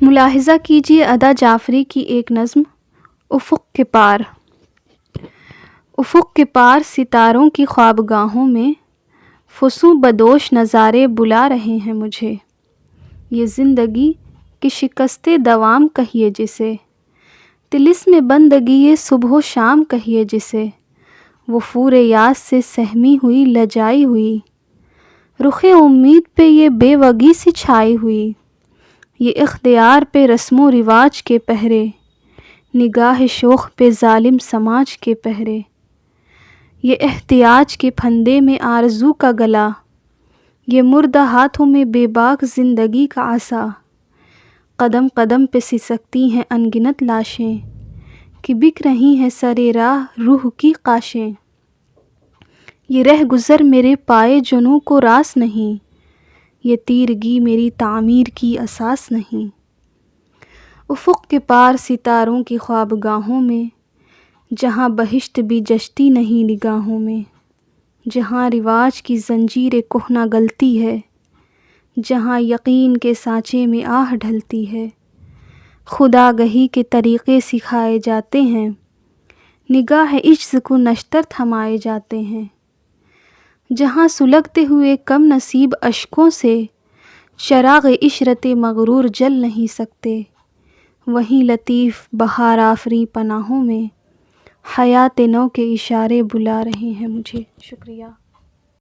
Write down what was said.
ملاحظہ کیجیے ادا جعفری کی ایک نظم افق کے پار۔ افق کے پار ستاروں کی خوابگاہوں میں فسوں بدوش نظارے بلا رہے ہیں مجھے۔ یہ زندگی کی شکست دوام کہیے جسے، طلسم بندگی صبح و شام کہیے جسے، وفور یاس سے سہمی ہوئی لجائی ہوئی، رخ امید پہ یہ بے وگی سی چھائی ہوئی، یہ اختیار پہ رسم و رواج کے پہرے، نگاہ شوخ پہ ظالم سماج کے پہرے، یہ احتیاج کے پھندے میں آرزو کا گلا، یہ مردہ ہاتھوں میں بے باک زندگی کا عصا، قدم قدم پہ سسکتی ہیں انگنت لاشیں کہ بک رہی ہیں سرے راہ روح کی قاشیں، یہ رہ گزر میرے پائے جنوں کو راس نہیں، یہ تیرگی میری تعمیر کی اساس نہیں۔ افق کے پار ستاروں کی خوابگاہوں میں، جہاں بہشت بھی جچتی نہیں نگاہوں میں، جہاں رواج کی زنجیر کہنہ گلتی ہے، جہاں یقین کے سانچے میں آہ ڈھلتی ہے، خدا گہی کے طریقے سکھائے جاتے ہیں، نگاہ عجز کو نشتر تھمائے جاتے ہیں، جہاں سلگتے ہوئے کم نصیب اشکوں سے چراغ عشرت مغرور جل نہیں سکتے، وہیں لطیف بہار آفریں پناہوں میں حیات نو کے اشارے بلا رہے ہیں مجھے۔ شکریہ۔